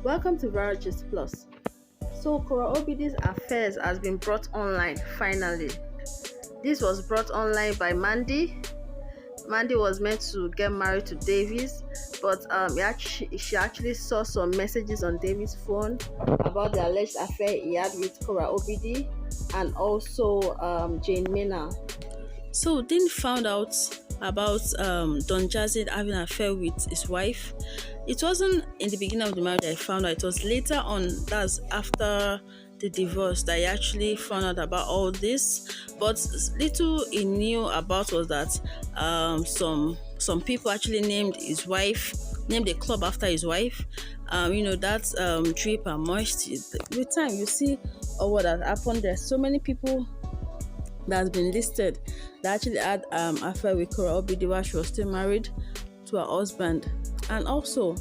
Welcome to Viralgistplus. So, Korra Obidi's affairs has been brought online finally. This was brought online by Mandy. Mandy was meant to get married to Davis, but she actually saw some messages on Davis' phone about the alleged affair he had with Korra Obidi and also Jane Mena. So Dean found out about DonJazzy having an affair with his wife. It wasn't in the beginning of the marriage that I found out. It was later on, that's after the divorce, that I actually found out about all this. But little he knew about was that some people actually named his wife, named the club after his wife. That Drip and Moist. With time, you see what has happened. There's so many people that has been listed that actually had affair with Korra Obidi while she was still married to her husband. And also,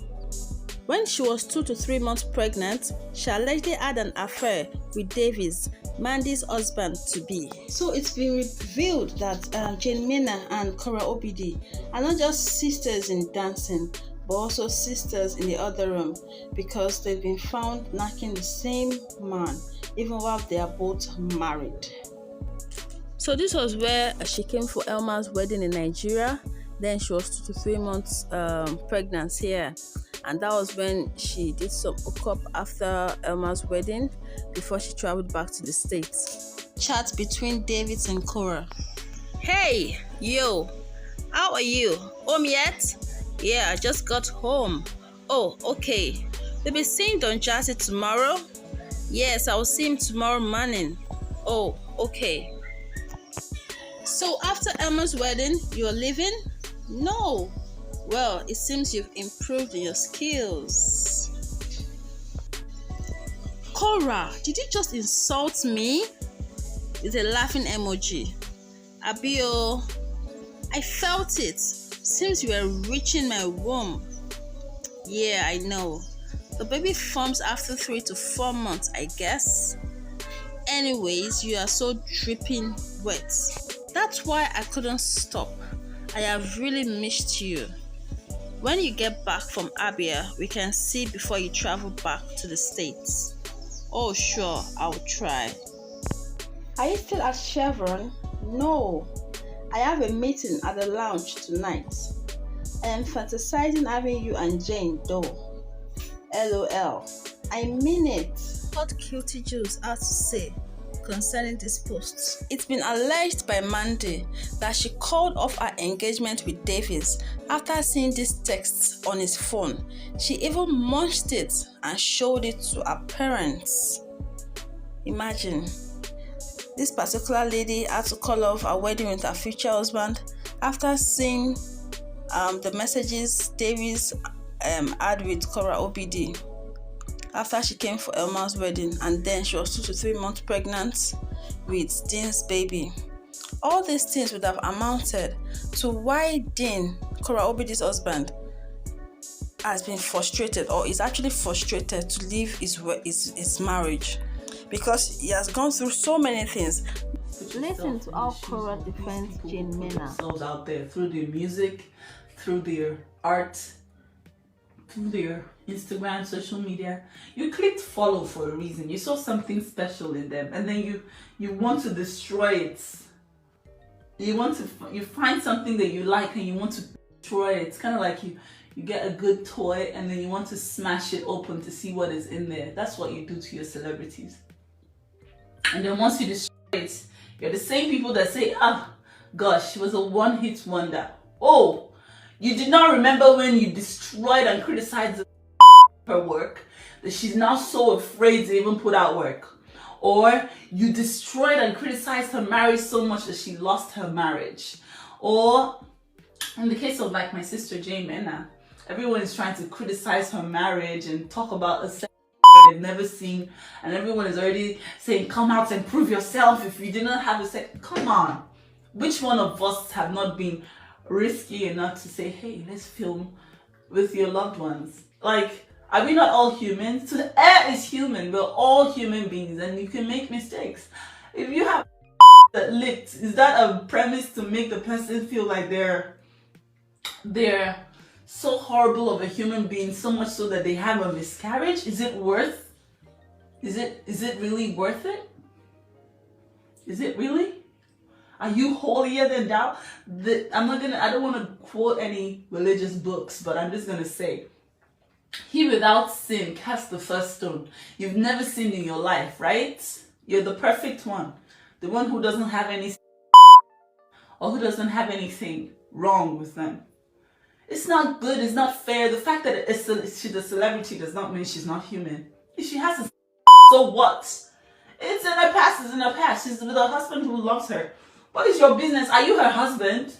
when she was 2 to 3 months pregnant, she allegedly had an affair with Davis, Mandy's husband to be. So it's been revealed that Jane Mena and Korra Obidi are not just sisters in dancing, but also sisters in the other room, because they've been found knacking the same man even while they are both married. So this was where she came for Elma's wedding in Nigeria. Then she was 2 to 3 months pregnant here. And that was when she did some hookup after Elma's wedding before she traveled back to the States. Chat between David and Korra. Hey, yo, how are you? Home yet? Yeah, I just got home. Oh, okay. We'll be seeing DonJazzy tomorrow? Yes, I will see him tomorrow morning. Oh, okay. So after Elma's wedding, you're leaving? No. Well, it seems you've improved in your skills. Korra, did you just insult me? With a laughing emoji. Abio, I felt it. Seems you were reaching my womb. Yeah, I know. The baby forms after 3 to 4 months, I guess. Anyways, you are so dripping wet. That's why I couldn't stop. I have really missed you. When you get back from Abia, we can see before you travel back to the States. Oh, sure, I'll try. Are you still at Chevron? No. I have a meeting at the lounge tonight. I am fantasizing having you and Jane, though. LOL. I mean it. What Cutie Jules has to say concerning this post. It's been alleged by Mandy that she called off her engagement with Davis after seeing these texts on his phone. She even munched it and showed it to her parents. Imagine. This particular lady had to call off her wedding with her future husband after seeing the messages Davis had with Korra Obidi after she came for Elma's wedding, and then she was 2 to 3 months pregnant with Dean's baby. All these things would have amounted to why Dean, Korra Obidi's husband, has been frustrated, or is actually frustrated to leave his marriage, because he has gone through so many things. Listen to how Korra defends Jane Mena. Themselves out there through their music, through their art, through their Instagram, social media. You clicked follow for a reason. You saw something special in them, and then you want to destroy it. You find something that you like and you want to destroy it. It's kind of like you get a good toy and then you want to smash it open to see what is in there. That's what you do to your celebrities. And then once you destroy it, you're the same people that say, ah, gosh, she was a one-hit wonder. Oh, you did not remember when you destroyed and criticized her work, that she's now so afraid to even put out work. Or you destroyed and criticized her marriage so much that she lost her marriage. Or in the case of like my sister Jane Mena, everyone is trying to criticize her marriage and talk about a sex they've never seen, and everyone is already saying, come out and prove yourself if you did not have a sex. Come on. Which one of us have not been risky enough to say, hey, let's film with your loved ones? Like, are we not all human? So the air is human. We're all human beings and you can make mistakes. If you have that licked, is that a premise to make the person feel like they're so horrible of a human being, so much so that they have a miscarriage? Is it really worth it? Is it really? Are you holier than thou? I don't want to quote any religious books, but I'm just gonna say, he without sin cast the first stone. You've never sinned in your life, right? You're the perfect one. The one who doesn't have any, or who doesn't have anything wrong with them. It's not good, it's not fair. The fact that she's a celebrity does not mean she's not human. If she has a so what? It's in her past, it's in her past. She's with a husband who loves her. What is your business? Are you her husband?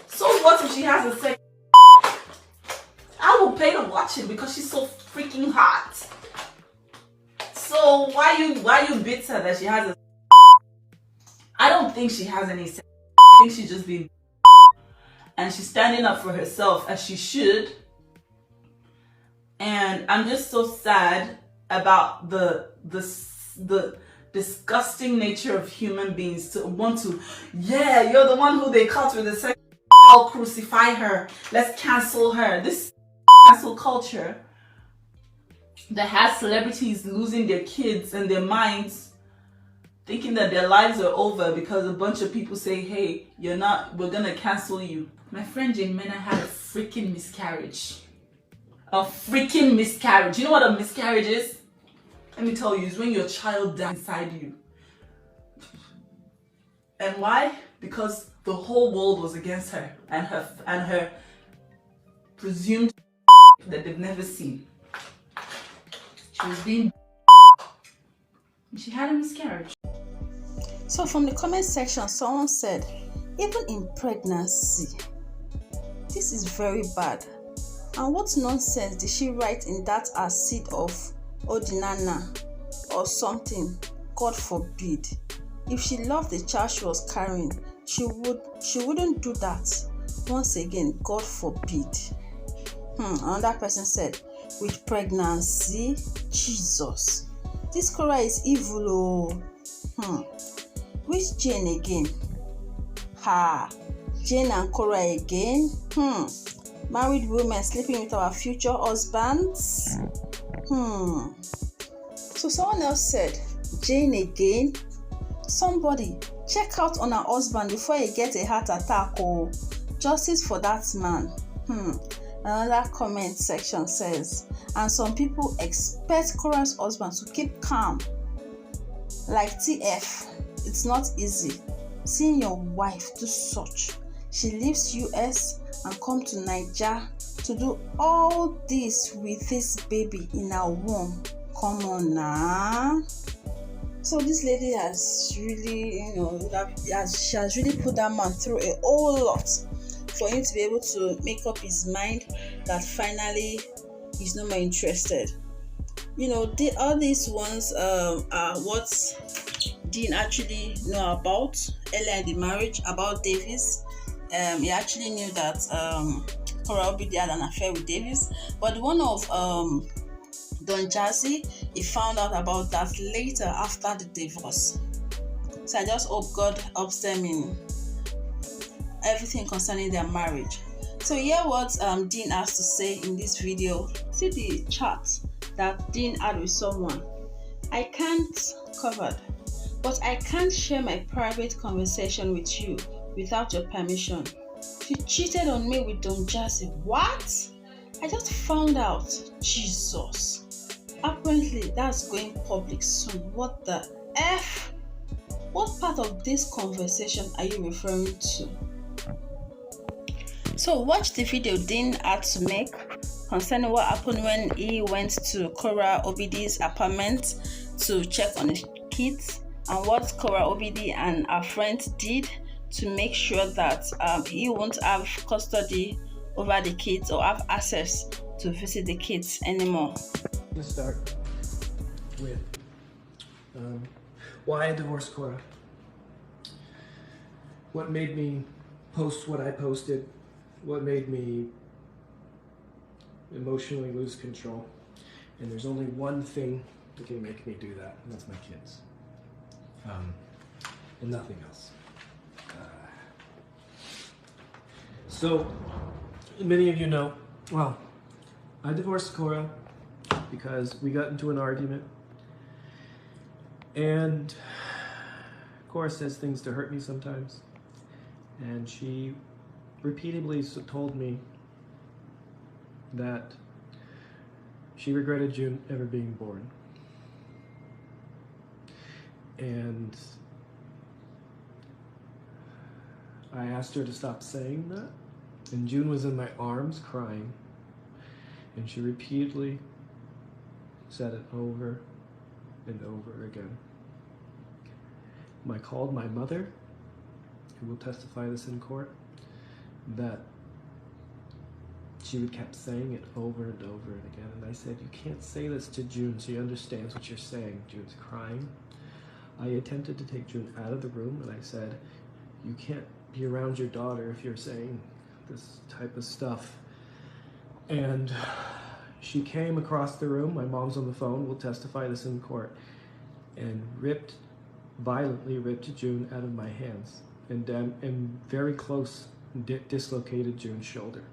So what if she has a sex? I will pay to watch it because she's so freaking hot. So why you bitter that she has a? I don't think she has any sex. I think she's just being, and she's standing up for herself as she should. And I'm just so sad about the disgusting nature of human beings to want to, yeah, you're the one who they caught with the sex. I'll crucify her. Let's cancel her. This cancel culture that has celebrities losing their kids and their minds, thinking that their lives are over because a bunch of people say, hey, we're gonna cancel you. My friend Jane Mena had a freaking miscarriage. A freaking miscarriage. You know what a miscarriage is? Let me tell you, it's when your child dies inside you. And why? Because the whole world was against her and her presumed that they've never seen. She was being, she had a miscarriage. So from the comment section, someone said, even in pregnancy, this is very bad. And what nonsense did she write in that acid of Odinana or something? God forbid. If she loved the child she was carrying, she wouldn't do that. Once again, God forbid. Another person said, with pregnancy, Jesus, this Korra is evil. Which Jane again? Jane and Korra again? Married women sleeping with our future husbands? So someone else said, Jane again? Somebody, check out on her husband before he gets a heart attack. Oh, justice for that man. Another comment section says, and some people expect Korra's husband to keep calm. Like TF, it's not easy seeing your wife do such. She leaves US and come to Naija to do all this with this baby in her womb. Come on now. So this lady has really, she has really put that man through a whole lot for him to be able to make up his mind that finally he's no more interested. All these ones are what Dean actually know about earlier in the marriage about Davis. He actually knew that Korra Obidi had an affair with Davis, but the one of DonJazzy, he found out about that later after the divorce. So I just hope God helps them in everything concerning their marriage. So hear what Dean has to say in this video. See the chat that Dean had with someone. I can't cover, but I can't share my private conversation with you without your permission. She cheated on me with DonJazzy. What? I just found out. Jesus. Apparently that's going public soon. What the F? What part of this conversation are you referring to? So watch the video Dean had to make concerning what happened when he went to Korra Obidi's apartment to check on the kids, and what Korra Obidi and her friend did to make sure that he won't have custody over the kids or have access to visit the kids anymore. Let's start with why I divorced Korra. What made me post what I posted? What made me emotionally lose control? And there's only one thing that can make me do that, and that's my kids. And nothing else. So, many of you know, well, I divorced Korra because we got into an argument. And Korra says things to hurt me sometimes. And she repeatedly told me that she regretted June ever being born. And I asked her to stop saying that. And June was in my arms crying. And she repeatedly said it over and over again. I called my mother, who will testify this in court, that she would kept saying it over and over and again. And I said, you can't say this to June. She understands what you're saying. June's crying. I attempted to take June out of the room, and I said, you can't be around your daughter if you're saying this type of stuff. And she came across the room. My mom's on the phone, will testify this in court, and violently ripped June out of my hands, and very close dislocated June's shoulder.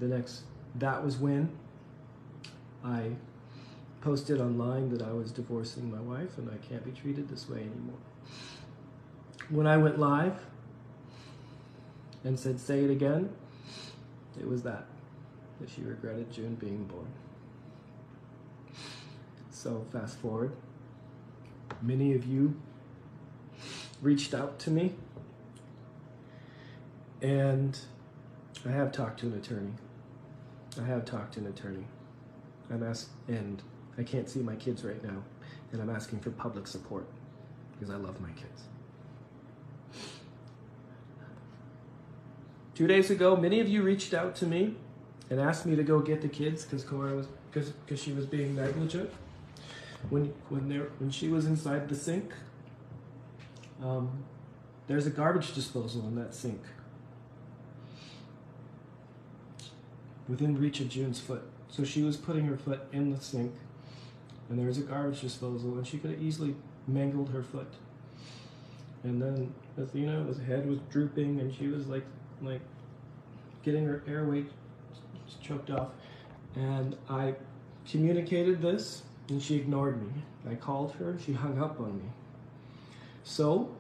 That was when I posted online that I was divorcing my wife and I can't be treated this way anymore. When I went live and said, say it again, it was that she regretted June being born. So fast forward, many of you reached out to me, and I have talked to an attorney. And I can't see my kids right now, and I'm asking for public support because I love my kids. 2 days ago, many of you reached out to me and asked me to go get the kids because she was being negligent. When she was inside the sink, there's a garbage disposal in that sink, within reach of June's foot. So she was putting her foot in the sink, and there was a garbage disposal, and she could have easily mangled her foot. And then Athena's head was drooping, and she was like getting her airway choked off. And I communicated this, and she ignored me. I called her, she hung up on me. So,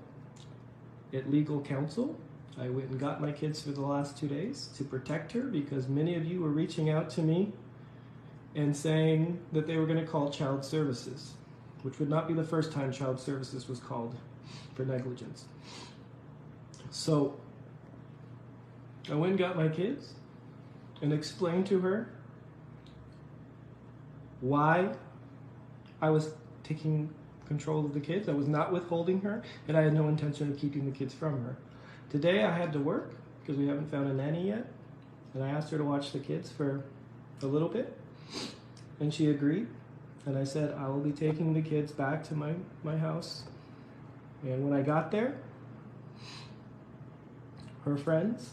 at legal counsel, I went and got my kids for the last 2 days to protect her, because many of you were reaching out to me and saying that they were going to call child services, which would not be the first time child services was called for negligence. So I went and got my kids and explained to her why I was taking control of the kids. I was not withholding her, and I had no intention of keeping the kids from her. Today I had to work because we haven't found a nanny yet, and I asked her to watch the kids for a little bit, and she agreed. And I said, I will be taking the kids back to my house. And when I got there, her friends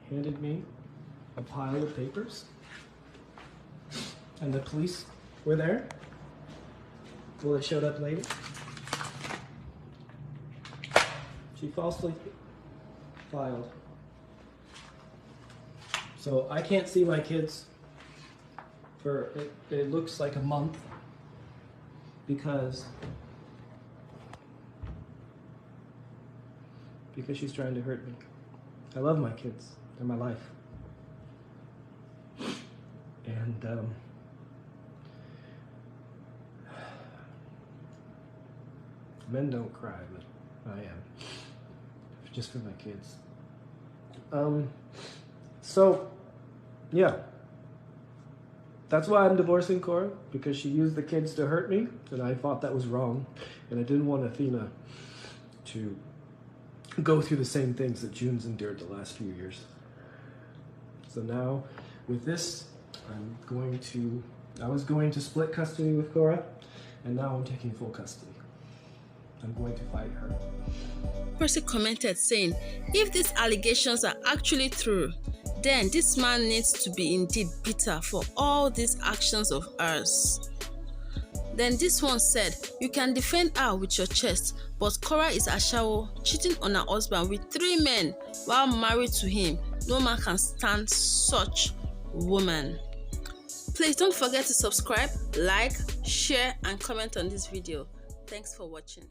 handed me a pile of papers, and the police were there. Well, it showed up later. She falsely filed. So I can't see my kids for, it looks like a month, because she's trying to hurt me. I love my kids. They're my life. And men don't cry, but I am. Just for my kids. So, yeah. That's why I'm divorcing Korra, because she used the kids to hurt me, and I thought that was wrong. And I didn't want Athena to go through the same things that June's endured the last few years. So now, with this, I was going to split custody with Korra, and now I'm taking full custody. I'm going to fight her. Percy commented saying, if these allegations are actually true, then this man needs to be indeed bitter for all these actions of hers. Then this one said, you can defend her with your chest, but Korra is ashawo, cheating on her husband with 3 men while married to him. No man can stand such woman. Please don't forget to subscribe, like, share, and comment on this video. Thanks for watching.